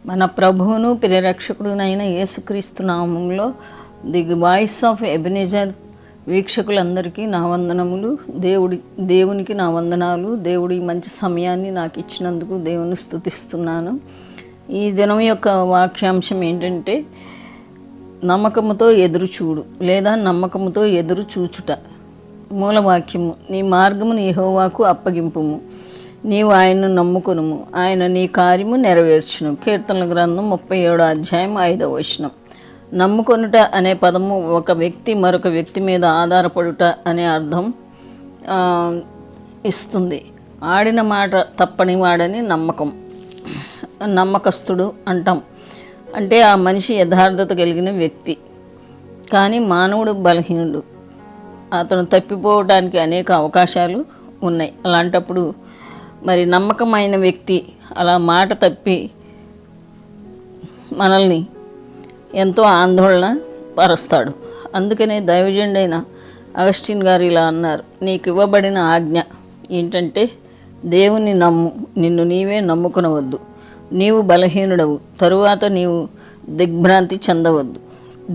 మన ప్రభువును ప్రియరక్షకుడునైన యేసుక్రీస్తు నామములో ది వాయిస్ ఆఫ్ ఎబెనెజర్ వీక్షకులందరికీ నా వందనములు. దేవునికి నా వందనాలు. దేవుడి మంచి సమయాన్ని నాకు ఇచ్చినందుకు దేవుని స్తుతిస్తున్నాను. ఈ దినం యొక్క వాక్యాంశం ఏంటంటే నమ్మకముతో ఎదురు చూడు లేదా నమ్మకముతో ఎదురు చూచుట. మూలవాక్యము: నీ మార్గమును యెహోవాకు అప్పగింపుము, నీవు ఆయన్ను నమ్ముకొనుము, ఆయన నీ కార్యము నెరవేర్చును. కీర్తనల గ్రంథం 37వ అధ్యాయం 5వ వచనం. నమ్ముకొనుట అనే పదము ఒక వ్యక్తి మరొక వ్యక్తి మీద ఆధారపడుట అనే అర్థం ఇస్తుంది. ఆడిన మాట తప్పని వాడని నమ్మకస్తుడు అంటాం. అంటే ఆ మనిషి యథార్థత కలిగిన వ్యక్తి. కానీ మానవుడు బలహీనుడు, అతను తప్పిపోవడానికి అనేక అవకాశాలు ఉన్నాయి. అలాంటప్పుడు మరి నమ్మకమైన వ్యక్తి అలా మాట తప్పి మనల్ని ఎంతో ఆందోళన పరుస్తాడు. అందుకనే దైవజనుడైన అగస్టిన్ గారు ఇలా అన్నారు: నీకు ఇవ్వబడిన ఆజ్ఞ ఏంటంటే దేవుని నమ్ము, నిన్ను నీవే నమ్ముకొనవద్దు. నీవు బలహీనుడవు, తరువాత నీవు దిగ్భ్రాంతి చెందవద్దు.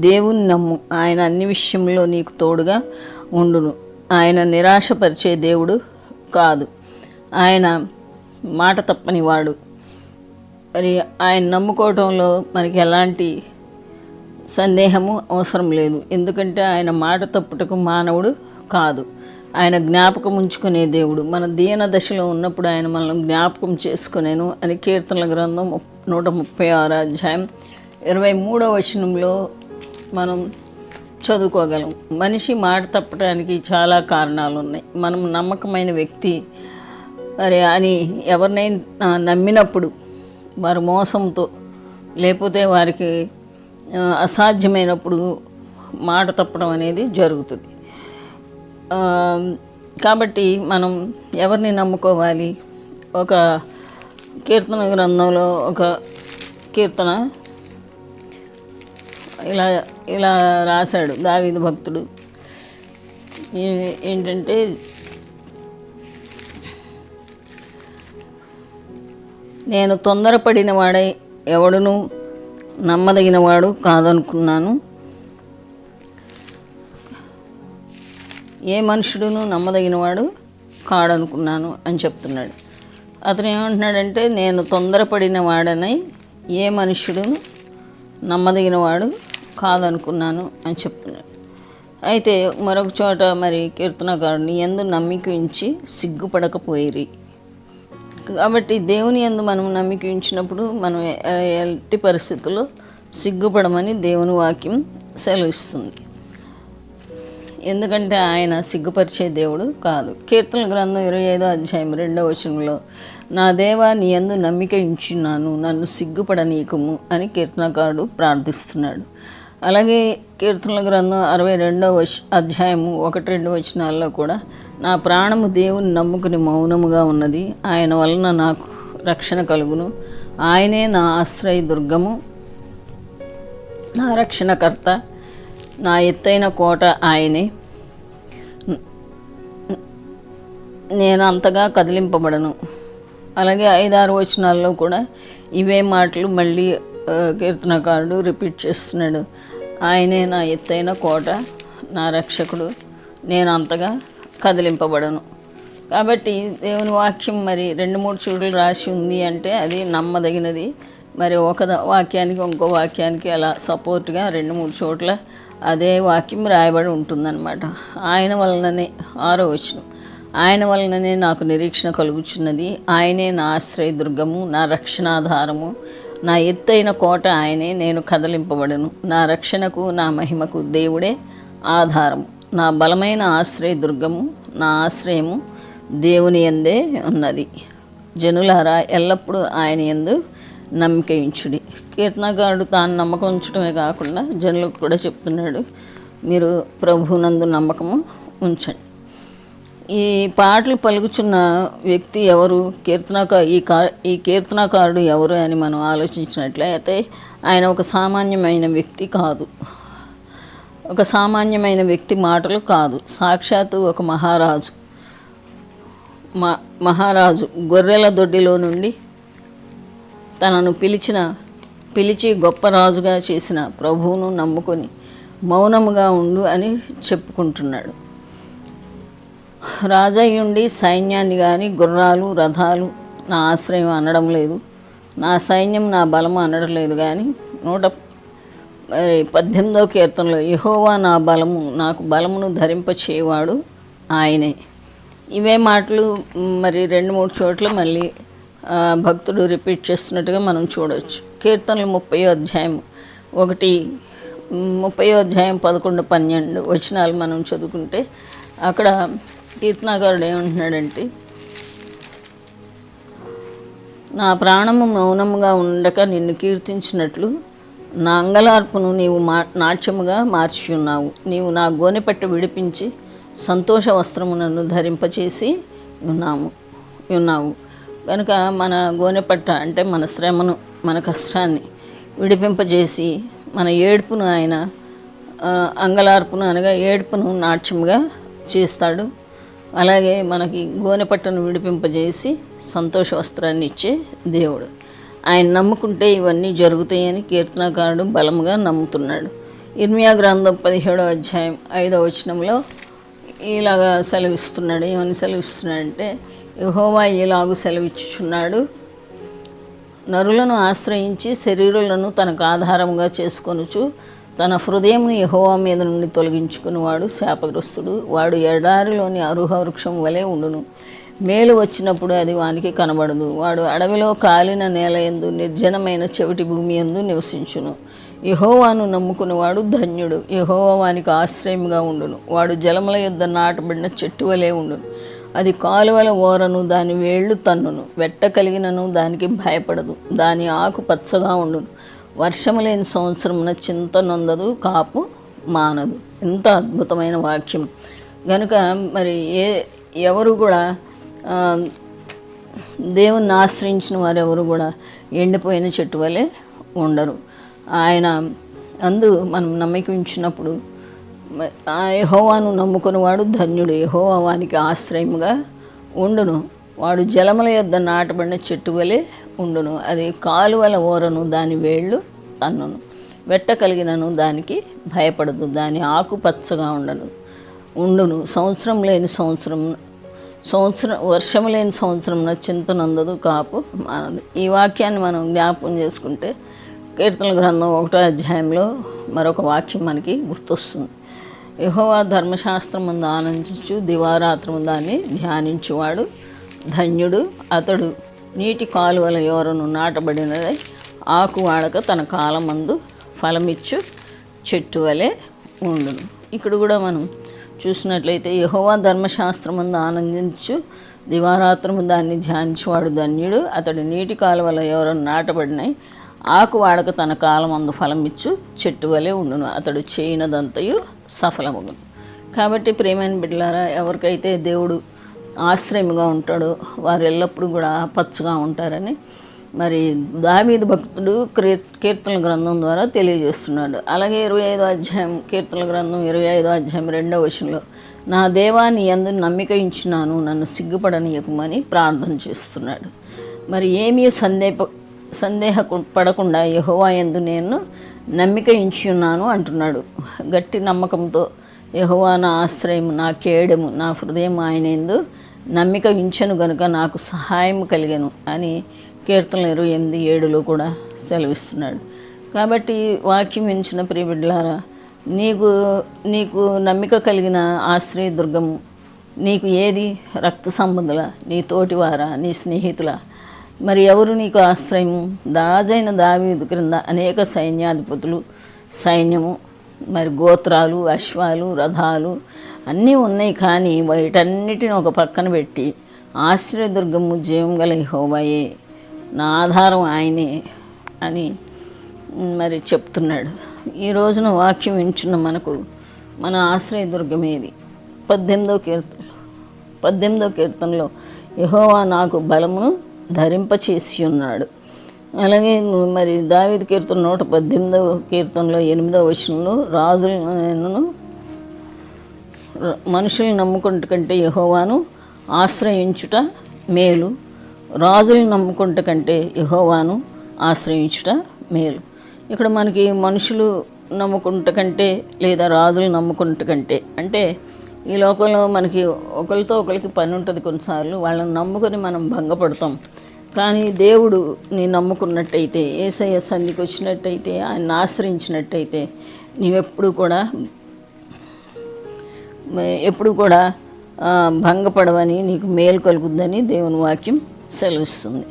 దేవుని నమ్ము, ఆయన అన్ని విషయంలో నీకు తోడుగా ఉండును. ఆయన నిరాశపరిచే దేవుడు కాదు, ఆయన మాట తప్పనివాడు. మరి ఆయన నమ్ముకోవటంలో మనకి ఎలాంటి సందేహము అవసరం లేదు. ఎందుకంటే ఆయన మాట తప్పుటకు మానవుడు కాదు, ఆయన జ్ఞాపకం ఉంచుకునే దేవుడు. మన దీన దశలో ఉన్నప్పుడు ఆయన మనల్ని జ్ఞాపకం చేసుకునేను అని కీర్తనల గ్రంథం 136వ అధ్యాయం 23వ వచనంలో మనం చదువుకోగలం. మనిషి మాట తప్పడానికి చాలా కారణాలు ఉన్నాయి. మనం నమ్మకమైన వ్యక్తి మరి అని ఎవరినైనా నమ్మినప్పుడు వారి మోసంతో లేకపోతే వారికి అసాధ్యమైనప్పుడు మాట తప్పడం అనేది జరుగుతుంది. కాబట్టి మనం ఎవరిని నమ్ముకోవాలి? ఒక కీర్తన గ్రంథంలో ఒక కీర్తన ఇలా రాశాడు దావీదు భక్తుడు. ఏంటంటే నేను తొందరపడిన వాడై ఎవడును నమ్మదగినవాడు కాదనుకున్నాను, ఏ మనుషుడును నమ్మదగినవాడు కాడనుకున్నాను అని చెప్తున్నాడు. అతను ఏమంటున్నాడంటే నేను తొందరపడిన వాడనై ఏ మనుష్యుడును నమ్మదగినవాడు కాదనుకున్నాను అని చెప్తున్నాడు. అయితే మరొక చోట మరి కీర్తనకారుడు నీ యందు నమ్మిక ఉంచి సిగ్గుపడకపోయిరి. కాబట్టి దేవుని యందు మనం నమ్మిక ఉంచినప్పుడు మనం ఎట్టి పరిస్థితుల్లో సిగ్గుపడమని దేవుని వాక్యం సెలవిస్తుంది. ఎందుకంటే ఆయన సిగ్గుపరిచే దేవుడు కాదు. కీర్తనల గ్రంథం 25వ అధ్యాయం 2వ వచనంలో నా దేవా నీ యందు నమ్మిక ఉంచున్నాను, నన్ను సిగ్గుపడనీయకుము అని కీర్తనకారుడు ప్రార్థిస్తున్నాడు. అలాగే కీర్తనల గ్రంథం 62వ అధ్యాయము 1-2 వచనాల్లో కూడా నా ప్రాణము దేవుని నమ్ముకుని మౌనముగా ఉన్నది, ఆయన వలన నాకు రక్షణ కలుగును, ఆయనే నా ఆశ్రయ దుర్గము, నా రక్షణకర్త, నా ఎత్తైన కోట ఆయనే, నేను అంతగా కదిలింపబడను. అలాగే 5-6 వచనాల్లో కూడా ఇవే మాటలు మళ్ళీ కీర్తనకారుడు రిపీట్ చేస్తున్నాడు. ఆయనే నా ఎత్తైన కోట, నా రక్షకుడు, నేను అంతగా కదిలింపబడను. కాబట్టి దేవుని వాక్యం మరి 2-3 చోట్ల రాసి ఉంది అంటే అది నమ్మదగినది. మరి ఒక వాక్యానికి ఇంకో వాక్యానికి అలా సపోర్ట్గా 2-3 చోట్ల అదే వాక్యం రాయబడి ఉంటుందన్నమాట. ఆయన వలననే 6వ వచనం ఆయన వలననే నాకు నిరీక్షణ కలుగుచున్నది, ఆయనే నా ఆశ్రయ దుర్గము, నా రక్షణాధారము, నా ఎత్తైన కోట ఆయనే, నేను కదలింపబడను. నా రక్షణకు నా మహిమకు దేవుడే ఆధారము, నా బలమైన ఆశ్రయ దుర్గము, నా ఆశ్రయము దేవుని యందే ఉన్నది. జనులారా ఎల్లప్పుడూ ఆయన యందు నమ్మిక ఉంచుడి. కీర్తనకారుడు తాను నమ్మకం ఉంచడమే కాకుండా జనులకు కూడా చెప్తున్నాడు, మీరు ప్రభువునందు నమ్మకము ఉంచండి. ఈ పాటలు పలుకుచున్న వ్యక్తి ఎవరు? ఈ కీర్తనకారుడు ఎవరు అని మనం ఆలోచించినట్లయితే ఆయన ఒక సామాన్యమైన వ్యక్తి కాదు, ఒక సామాన్యమైన వ్యక్తి మాటలు కాదు. సాక్షాత్తు ఒక మహారాజు గొర్రెల దొడ్డిలో నుండి తనను పిలిచిన పిలిచి గొప్ప రాజుగా చేసిన ప్రభువును నమ్ముకొని మౌనముగా ఉండు అని చెప్పుకుంటున్నాడు. రాజయ్యుండి సైన్యాన్ని కానీ గుర్రాలు రథాలు నా ఆశ్రయం అనడం లేదు, నా సైన్యం నా బలము అనడం లేదు. కానీ 118వ కీర్తనలో యెహోవా నా బలము, నాకు బలమును ధరింపచేవాడు ఆయనే. ఇవే మాటలు మరి 2-3 చోట్ల మళ్ళీ భక్తుడు రిపీట్ చేస్తున్నట్టుగా మనం చూడవచ్చు. కీర్తనలు 30వ అధ్యాయం 11-12 వచనాలు మనం చదువుకుంటే అక్కడ కీర్తనాకారుడు ఏమంటున్నాడంటే, నా ప్రాణము మౌనముగా ఉండక నిన్ను కీర్తించినట్లు నా అంగలార్పును నీవు నాట్యముగా మార్చి ఉన్నావు. నీవు నా గోనెపట్ట విడిపించి సంతోష వస్త్రము నన్ను ధరింపచేసి ఉన్నావు కనుక మన గోనెపట్ట అంటే మన శ్రమను, మన కష్టాన్ని విడిపింపజేసి మన ఏడుపును ఆయన అంగలార్పును అనగా ఏడుపును నాట్యముగా చేస్తాడు. అలాగే మనకి గోనెపట్టను విడిపింపజేసి సంతోష వస్త్రాన్ని ఇచ్చే దేవుడు. ఆయన నమ్ముకుంటే ఇవన్నీ జరుగుతాయని కీర్తనకారుడు బలముగా నమ్ముతున్నాడు. ఇర్మియా గ్రంథం 17వ అధ్యాయం 5వ వచనంలో ఇలాగా సెలవిస్తున్నాడు. ఏమని సెలవిస్తున్నాడంటే, యెహోవా ఇలాగు సెలవిచ్చుచున్నాడు, నరులను ఆశ్రయించి శరీరులను తనకు ఆధారంగా చేసుకొనుచు తన హృదయంను యెహోవా మీద నుండి తొలగించుకునేవాడు శాపగ్రస్తుడు. వాడు ఎడారిలోని అరుహ వృక్షం వలె ఉండును, మేలు వచ్చినప్పుడు అది వానికి కనబడదు. వాడు అడవిలో కాలిన నేల యందు నిర్జనమైన చెవిటి భూమి యందు నివసించును. యెహోవాను నమ్ముకునేవాడు ధన్యుడు, యెహోవా వానికి ఆశ్రయముగా ఉండును. వాడు జలముల యొద్ద నాటబడిన చెట్టు వలె ఉండును, అది కాలువల ఓరను దాని వేళ్ళు తన్నును. వెట్ట కలిగినను దానికి భయపడదు, దాని ఆకు పచ్చగా ఉండును. వర్షము లేని సంవత్సరమున చింత నొందదు, కాపు మానదు. ఎంత అద్భుతమైన వాక్యం. కనుక మరి ఎవరు కూడా దేవుణ్ణి ఆశ్రయించిన వారు ఎవరు కూడా ఎండిపోయిన చెట్టు వలె ఉండరు. ఆయన అందు మనం నమ్మిక ఉంచినప్పుడు యెహోవాను నమ్ముకునేవాడు ధన్యుడు, యెహోవా వానికి ఆశ్రయముగా ఉండును. వాడు జలముల యొద్ద నాటబడిన చెట్టు వలె ఉండును, అది కాలువల ఓరను దాని వేళ్ళు తన్నును. వెట్ట కలిగినను దానికి భయపడదు, దాని ఆకు పచ్చగా ఉండును. వర్షము లేని సంవత్సరంలో చింత నందదు, కాపు మానదు. ఈ వాక్యాన్ని మనం జ్ఞాపకం చేసుకుంటే కీర్తనల గ్రంథం 1వ అధ్యాయంలో మరొక వాక్యం మనకి గుర్తొస్తుంది. యెహోవా ధర్మశాస్త్రమందు ఆనందించు దివారాత్రము దాన్ని ధ్యానించువాడు ధన్యుడు. అతడు నీటి కాలువల యోరను నాటబడినది, ఆకు వాడక తన కాలమందు ఫలమిచ్చు చెట్టు వలె ఉండును. ఇక్కడ కూడా మనం చూసినట్లయితే యెహోవా ధర్మశాస్త్రమందు ఆనందించు దివారాత్రము దాన్ని ధ్యానించువాడు ధన్యుడు. అతడు నీటి కాలువల యోరను నాటబడినాయి, ఆకు వాడక తన కాలమందు ఫలమిచ్చు చెట్టు వలె ఉండును. అతడు చేయనదంతయు సఫలమగును. కాబట్టి ప్రేమైన బిడ్డలారా, ఎవరికైతే దేవుడు ఆశ్రయముగా ఉంటాడో వారు ఎల్లప్పుడూ కూడా పచ్చగా ఉంటారని మరి దావీదు భక్తుడు కీర్తనల గ్రంథం ద్వారా తెలియజేస్తున్నాడు. అలాగే 25వ అధ్యాయం కీర్తనల గ్రంథం 25వ అధ్యాయం 2వ వచనంలో, నా దేవా నీ యందు నమ్మిక ఉంచున్నాను, నన్ను సిగ్గుపడనీయకుమని ప్రార్థన చేస్తున్నాడు. మరి ఏమీ సందేహపడకుండా యెహోవా యందు నేను నమ్మిక ఉంచున్నాను అంటున్నాడు. గట్టి నమ్మకంతో యెహోవా నా ఆశ్రయం, నా కేడము, నా హృదయం ఆయన యందు నమ్మిక ఉంచెను గనుక నాకు సహాయం కలిగెను అని కీర్తనలు 28:7లో కూడా సెలవిస్తున్నాడు. కాబట్టి వాక్యం వినిచిన ప్రియబిడ్డలారా, నీకు నమ్మిక కలిగిన ఆశ్రయదుర్గము నీకు ఏది? రక్త సంబంధుల, నీ తోటివారా, నీ స్నేహితుల? మరి ఎవరు నీకు ఆశ్రయము? రాజైన దావీదు క్రింద అనేక సైన్యాధిపతులు, సైన్యము, మరి గోత్రాలు, అశ్వాలు, రథాలు అన్నీ ఉన్నాయి. కానీ వీటన్నిటిని ఒక పక్కన పెట్టి ఆశ్రయదుర్గము జీవం గల యెహోవాయే, నా ఆధారం ఆయనే అని మరి చెప్తున్నాడు. ఈ రోజున వాక్యం వింటున్న మనకు మన ఆశ్రయదుర్గం ఏది? 18వ కీర్తనలో యెహోవా నాకు బలమును ధరింపచేసి ఉన్నాడు. అలాగే మరి దావీదు కీర్తన 118వ కీర్తనలో 8వ వచనంలో, రాజులను మనుషుల్ని నమ్ముకుంట కంటే యెహోవాను ఆశ్రయించుట మేలు, రాజులను నమ్ముకుంట కంటే యెహోవాను ఆశ్రయించుట మేలు. ఇక్కడ మనకి మనుషులు నమ్ముకుంట కంటే లేదా రాజులు నమ్ముకుంట కంటే, అంటే ఈ లోకంలో మనకి ఒకరితో ఒకరికి పని ఉంటుంది. కొన్నిసార్లు వాళ్ళని నమ్ముకొని మనం భంగపడతాం. కానీ దేవుడు నీ నమ్ముకున్నట్టయితే, యేసయ్య సన్నిధికి వచ్చినట్టయితే, ఆయన ఆశ్రయించినట్టయితే నీవెప్పుడు కూడా భంగపడవని, నీకు మేలు కలుగుద్దని దేవుని వాక్యం సెలవిస్తుంది.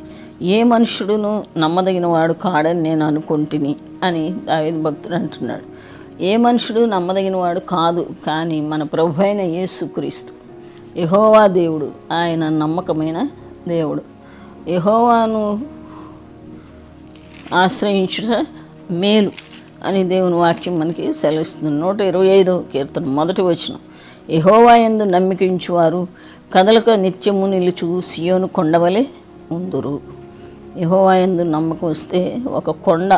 ఏ మనుషుడును నమ్మదగిన వాడు కాడని నేను అనుకుంటుని అని దావీదు భక్తుడు అంటున్నాడు. ఏ మనుషుడు నమ్మదగిన వాడు కాదు, కానీ మన ప్రభు అయిన యేసుక్రీస్తు యెహోవా దేవుడు, ఆయన నమ్మకమైన దేవుడు. యెహోవాను ఆశ్రయించుట మేలు అని దేవుని వాక్యం మనకి సెలవిస్తుంది. 125వ కీర్తన 1వ వచనం, యెహోవా యందు నమ్మికించువారు కదలక నిత్యము నిలుచు సియోను కొండవలె ఉందురు. యెహోవా యందు నమ్మకం వస్తే ఒక కొండ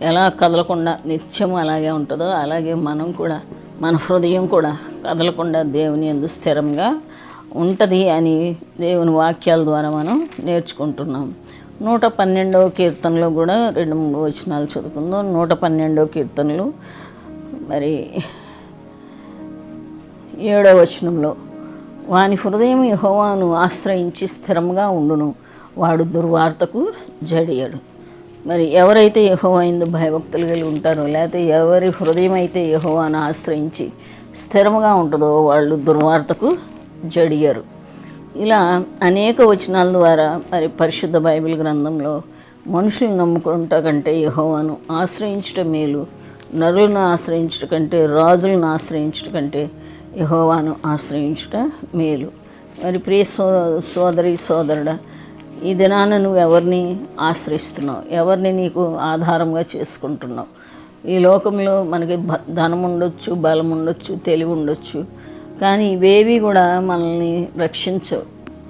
ఎలా కదలకుండా నిత్యము అలాగే ఉంటుందో, అలాగే మనం కూడా, మన హృదయం కూడా కదలకుండా దేవుని యందు స్థిరంగా ఉంటుంది అని దేవుని వాక్యాల ద్వారా మనం నేర్చుకుంటున్నాం. 112వ కీర్తనలో కూడా 2-3 వచనాలు చదువుకుందాం. 112వ కీర్తనలు మరి 7వ వచనంలో, వాని హృదయం యెహోవాను ఆశ్రయించి స్థిరంగా ఉండును, వాడు దుర్వార్తకు జడియడు. మరి ఎవరైతే యెహోవా యందు భయభక్తులు కలిగి ఉంటారో, లేకపోతే ఎవరి హృదయం అయితే యెహోవాను ఆశ్రయించి స్థిరంగా ఉంటుందో వాళ్ళు దుర్వార్తకు జడియరు. ఇలా అనేక వచనాల ద్వారా మరి పరిశుద్ధ బైబిల్ గ్రంథంలో మనుషులను నమ్ముకుంటా కంటే యెహోవాను ఆశ్రయించుట మేలు, నరులను ఆశ్రయించుట కంటే, రాజులను ఆశ్రయించుట కంటే యెహోవాను ఆశ్రయించుట మేలు. మరి ప్రియ సోదరి సోదరుడా, ఈ దినాన నువ్వు ఎవరిని ఆశ్రయిస్తున్నావు? ఎవరిని నీకు ఆధారంగా చేసుకుంటున్నావు? ఈ లోకంలో మనకి ధనం ఉండొచ్చు, బలం ఉండొచ్చు, తెలివి ఉండొచ్చు, కానీ ఇవేవి కూడా మనల్ని రక్షించవు.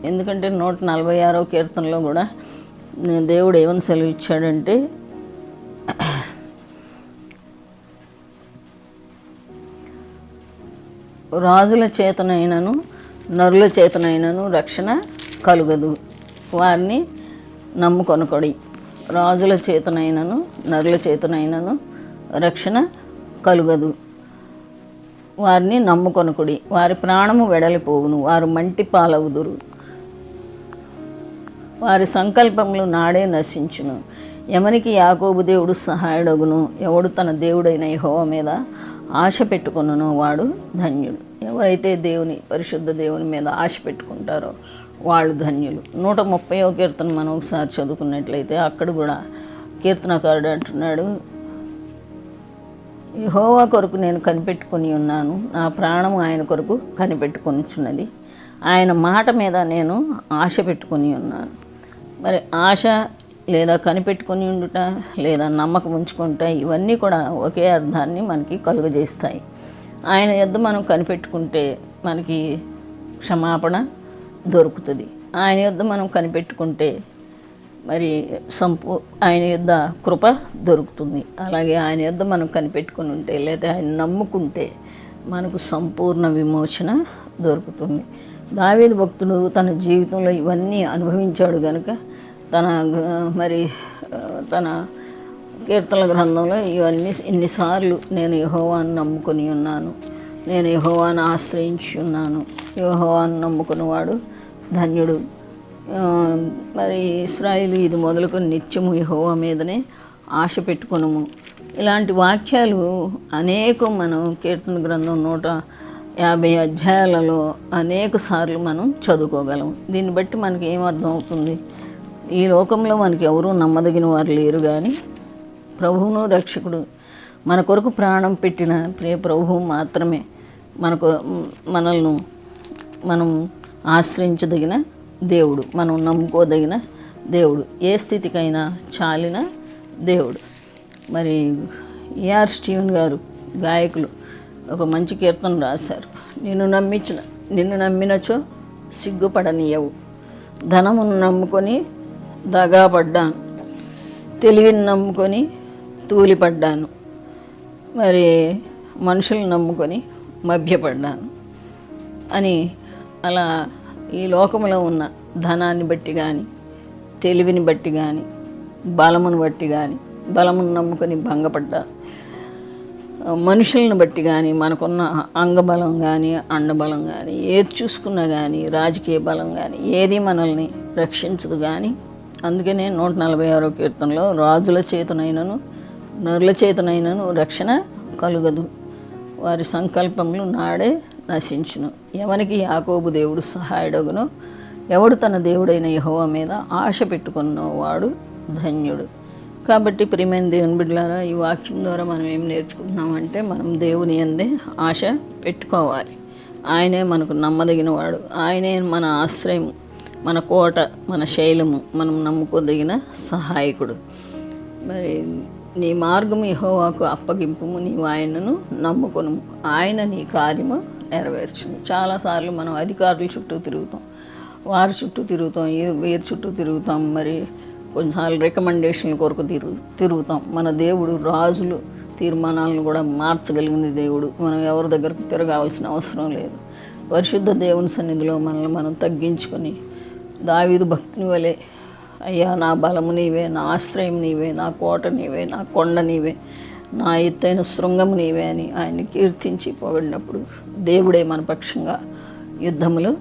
ఎందుకంటే 146వ కీర్తనలో కూడా దేవుడు ఏమని సెలవిచ్చాడంటే, రాజుల చేతనైనను నరుల చేతనైనను రక్షణ కలుగదు, వారిని నమ్ముకొనకొడి. రాజుల చేతనైనను నరుల చేతనైనను రక్షణ కలుగదు, వారిని నమ్ముకొనకుడి. వారి ప్రాణము వెడలిపోవును, వారు మంటి పాలవుదురు, వారి సంకల్పములు నాడే నశించును. ఎవరికి యాకోబు దేవుడు సహాయుడగును, ఎవడు తన దేవుడైన యెహోవా మీద ఆశ పెట్టుకొనునో వాడు ధన్యుడు. ఎవరైతే దేవుని, పరిశుద్ధ దేవుని మీద ఆశ పెట్టుకుంటారో వాళ్ళు ధన్యులు. 130వ కీర్తన మనం ఒకసారి చదువుకున్నట్లయితే అక్కడ కూడా కీర్తనకారుడు అంటున్నాడు, యెహోవా కొరకు నేను కనిపెట్టుకొని ఉన్నాను, నా ప్రాణము ఆయన కొరకు కనిపెట్టుకొనిచున్నది, ఆయన మాట మీద నేను ఆశ పెట్టుకొని ఉన్నాను. మరి ఆశ లేదా కనిపెట్టుకొని ఉండుట లేదా నమ్మకం ఉంచుకుంటా, ఇవన్నీ కూడా ఒకే అర్థాన్ని మనకి కలుగజేస్తాయి. ఆయన యొద్ద మనం కనిపెట్టుకుంటే మనకి క్షమాపణ దొరుకుతుంది. ఆయన యొద్ద మనం కనిపెట్టుకుంటే మరి ఆయన యొద్ద కృప దొరుకుతుంది. అలాగే ఆయన యొద్ద మనం కనిపెట్టుకుని ఉంటే, లేదా ఆయన నమ్ముకుంటే మనకు సంపూర్ణ విమోచన దొరుకుతుంది. దావీదు భక్తుడు తన జీవితంలో ఇవన్నీ అనుభవించాడు కనుక తన కీర్తనల గ్రంథంలో ఇన్నిసార్లు నేను యెహోవాను నమ్ముకొని ఉన్నాను, నేను యెహోవాను ఆశ్రయించి ఉన్నాను, యెహోవాను నమ్ముకున్నవాడు ధన్యుడు. మరి ఇశ్రాయేలు ఇది మొదలుకొని నిత్యము యెహోవా మీదనే ఆశ పెట్టుకొనుము. ఇలాంటి వాక్యాలు అనేకం మనం కీర్తన గ్రంథం 150 అధ్యాయాలలో అనేక సార్లు మనం చదువుకోగలం. దీన్ని బట్టి మనకి ఏమర్థం అవుతుంది? ఈ లోకంలో మనకి ఎవరూ నమ్మదగిన వారు లేరు, కానీ ప్రభువును రక్షకుడు మన కొరకు ప్రాణం పెట్టిన ప్రియ ప్రభువు మాత్రమే మనం ఆశ్రయించదగిన దేవుడు, మనం నమ్ముకోదగిన దేవుడు, ఏ స్థితికైనా చాలిన దేవుడు. మరి ఏఆర్ స్టీవెన్ గారు గాయకులు ఒక మంచి కీర్తన రాశారు. నిన్ను నమ్మినచో సిగ్గుపడనీయవు, ధనమును నమ్ముకొని దగాపడ్డాను, తెలివిని నమ్ముకొని తూలిపడ్డాను, మరి మనుషులను నమ్ముకొని మభ్యపడ్డాను అని. అలా ఈ లోకంలో ఉన్న ధనాన్ని బట్టి కానీ, తెలివిని బట్టి కానీ, బలమును బట్టి కానీ, బలమును నమ్ముకొని భంగపడ్డా, మనుషులను బట్టి కానీ, మనకున్న అంగబలం కానీ, అండబలం కానీ, ఏది చూసుకున్నా కానీ, రాజకీయ బలం కానీ ఏది మనల్ని రక్షించదు. కానీ అందుకనే 146వ కీర్తనలో రాజుల చేతనైనను నరుల చేతనైనను రక్షణ కలుగదు, వారి సంకల్పములు నాడే నశించును. ఎవనికి యాకోబు దేవుడు సహాయుడగునో, ఎవడు తన దేవుడైన యెహోవా మీద ఆశ పెట్టుకున్నవాడు ధన్యుడు. కాబట్టి ప్రియమైన దేవుని బిడ్డలారా, ఈ వాక్యం ద్వారా మనం ఏం నేర్చుకుంటున్నామంటే, మనం దేవుని యందే ఆశ పెట్టుకోవాలి. ఆయనే మనకు నమ్మదగిన వాడు, ఆయనే మన ఆశ్రయం, మన కోట, మన శైలము, మనం నమ్ముకోదగిన సహాయకుడు. మరి నీ మార్గము యెహోవాకు అప్పగింపుము, నీవు ఆయనను నమ్ముకొను, ఆయన నీ కార్యము నెరవేర్చును. చాలాసార్లు మనం అధికారుల చుట్టూ తిరుగుతాం, వారి చుట్టూ తిరుగుతాం, వీరి చుట్టూ తిరుగుతాం, మరి కొన్నిసార్లు రికమెండేషన్ల కొరకు తిరుగుతాం. మన దేవుడు రాజులు తీర్మానాలను కూడా మార్చగలిగింది దేవుడు. మనం ఎవరి దగ్గరకు తిరగాల్సిన అవసరం లేదు. పరిశుద్ధ దేవుని సన్నిధిలో మనల్ని మనం తగ్గించుకొని దావీదు భక్తుని వలె, అయ్యా నా బలము నీవే, నా ఆశ్రయం నీవే, నా కోట నీవే, నా కొండ నీవే, నా ఎత్తైన శృంగము నీవే అని ఆయన్ని కీర్తించి పొగిడినప్పుడు దేవుడే మన పక్షంగా యుద్ధములు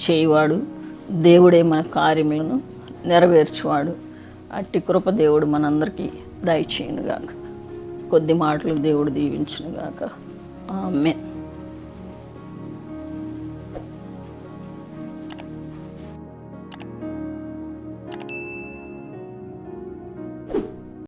చేయవాడు, దేవుడే మన కార్యములను నెరవేర్చువాడు. అట్టి కృప దేవుడు మనందరికీ దయచేయునుగాక. కొద్ది మాటలు దేవుడు దీవించునుగాక. ఆమేన్.